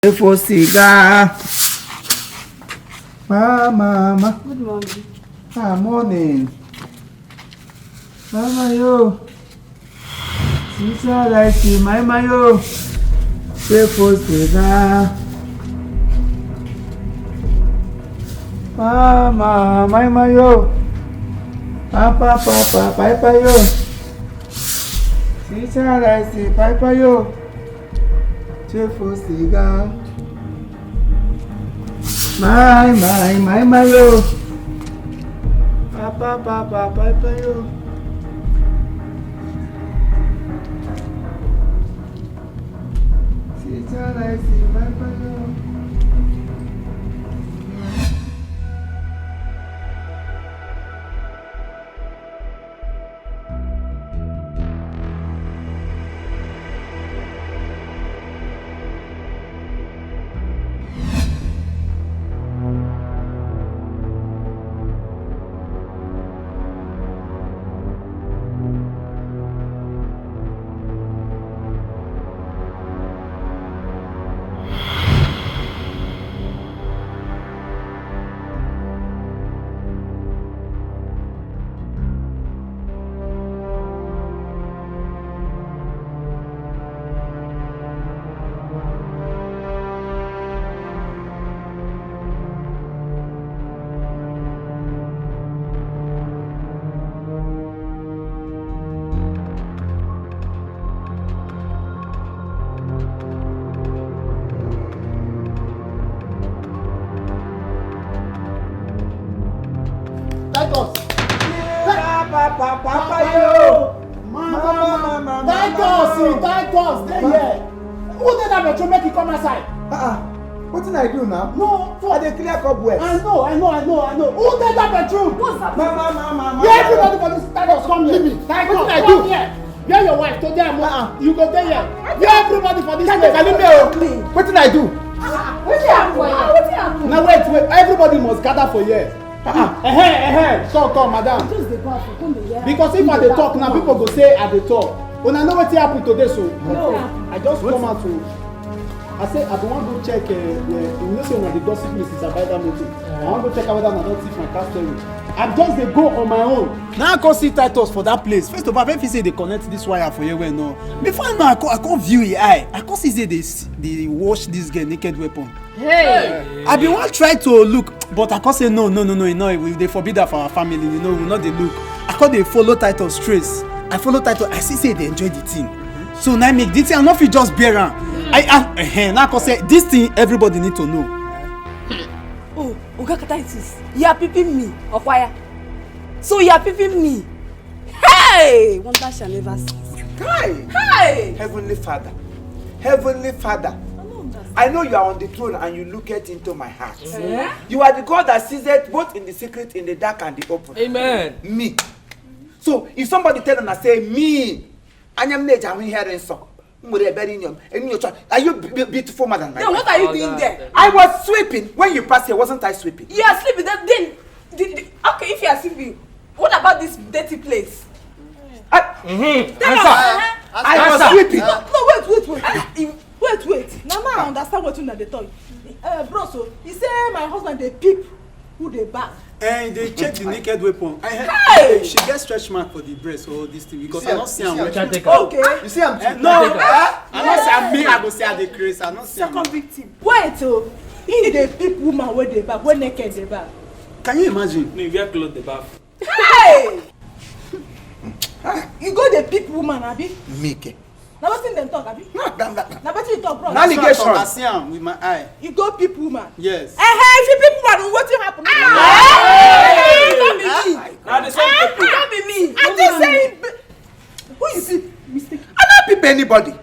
Therefor cigar. Mama. Good morning. Morning. Mama yo. Sister like mama yo. Therefor cigar. Mama yo. Papa yo. Sister like papa yo. Therefor cigar. My yo. Papa yo. Sister like papa yo. Papa yo! Mama! Titus! Stay here! Who did that to make you come outside? What did I do now? No, I dey clear cobwebs. I know. Who did that bedroom? What's happening? Mama. Yeah, everybody for this Titus, come here. Titus, come here. Where your wife? Today I'm you go there here. Yeah, everybody for this place. What did I do? What happened? Now wait. Everybody must gather for here. Come, madam. Because if I dey talk now, people go say I dey talk. Una know wetin happen today, so I just come out to. I say I don't want to go check. You know say una dey gossip me since I buy that motor. I want to go check whether I don thief my car steering. I just dey go on my own. Now I come see Titus for that place. First of all, if he say they connect this wire for here, well no. Before I know, I come view the eye. I come see say they wash this girl naked weapon. Hey! I been want try to look, but I can't say no. They forbid that for our family. You know, we not they look. I can't they follow Titus trace. I follow Titus. I see say they enjoy the thing. So now I make this thing. I not fit just bear am. Now I can say this thing everybody need to know. Oh, Oga Titus, you are peeping me, Okwaya. So you are peeping me. Hey! Wonder shall never cease. Hey! Heavenly Father. I know you are on the throne and you look into my heart. Yeah? You are the God that sees it both in the secret, in the dark, and the open. Amen. Me. So if somebody tell them and say me, I am nature, I'm hearing song. Are you beautiful more than my Then what are you doing there? I was sweeping. When you passed here, wasn't I sweeping? You are sleeping. Then okay, if you are sleeping, what about this dirty place? I was sweeping. No, wait. Now I understand what you know they talk. Bro, so you say my husband they peep who they back. And they check the naked weapon. Hey! She get stretch mark for the breast or this thing because I don't see am. Okay. You see, I'm No, I not say I'm me. I go say I dey craze. I not see am. Second victim. Wait, oh, if they peep woman where they back, where naked they back. Can you imagine? No, you wear clothes the bath. Hey! You go the peep woman, abi? Mike. Now what's in them talk, abi? Now what you talk, bro? Allegation. I see am with my eye. You go peep woman. Yes. If you peep woman, what will happen? Don't be me. Now the same people. Don't be me. I'm just saying. Who you peep? Mistake. I don't peep anybody.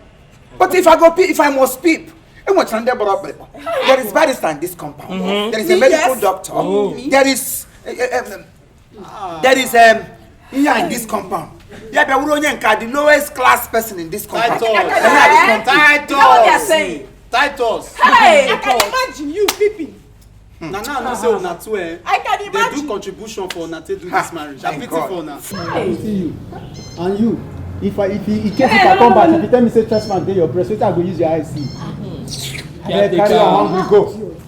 But if I go peep, if I must peep, there is barrister in this compound. There is a medical doctor. There is here in this compound. The lowest class person in this compound. You know what they are saying? Titus. Hey! I can imagine you peeping. Now no say una two I can they imagine. do contribution for una to do this marriage. I pity for una. Hey. See you and you. If in case if I come back, if you tell me say trust man dey your breast, wetin I go use your eye see. They carry your hungry go.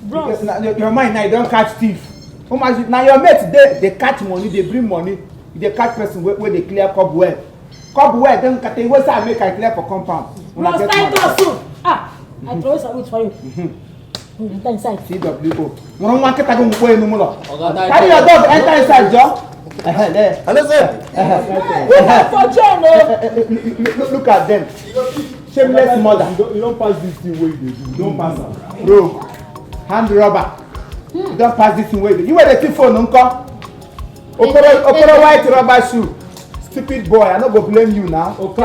Because your mind now you don't catch thief. Now your mates they catch money, they bring money. They catch person where they clear cobweb. Cobweb then they always say make I clear for compound. Must time to soon. I throw some with for you. Enter inside. CWO. One want to go away no more. Carry your dog enter inside, Joe. There. Hello, sir. Look at them. Shameless mother. You don't pass this thing where you do. You don't pass it. Bro, hand rubber. You don't pass this thing where you wear the phone, uncle. Opera white rubber shoe. Stupid boy, I don't go blame you now. Okay,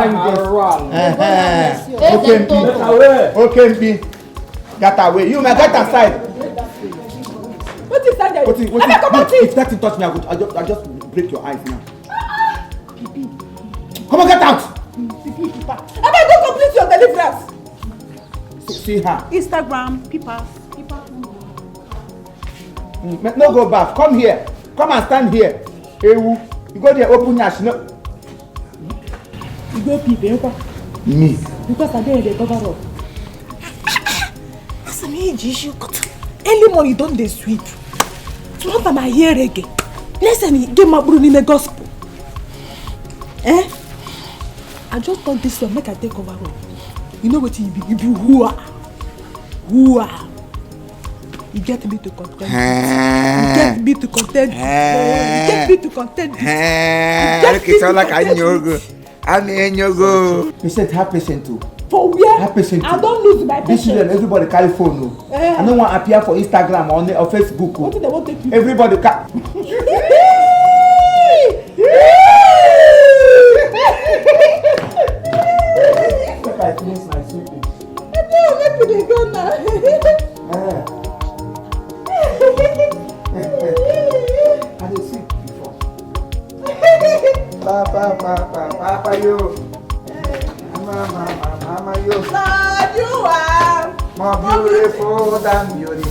Okay, get away. You may get aside. What is that? What is if that thing touch me, I just break your eyes now. Come on, get out. Am I going to complete your deliverance? See her. Instagram, people. No go back. Come here. Come and stand here. You go there, open your no. You go people. Me. Because I didn't cover up. As an age issue, early morning don't they sweep. One time I hear again. Listen, do my brother in the gospel. I just thought this one make I take over. You know what you be? You be who are. You get me to content. You get me to content. You get me to content. I'm in your go. Patient, have patient too. For where? Have patient too. I don't lose my This patience. children, everybody carry phone. No. I don't want to appear for Instagram or Facebook. What do they want to take you? Everybody can. I finish my sweeping. No, let me go now. I did sweep before. Papa, you. Mama, you. Nah, you are More beautiful than beauty.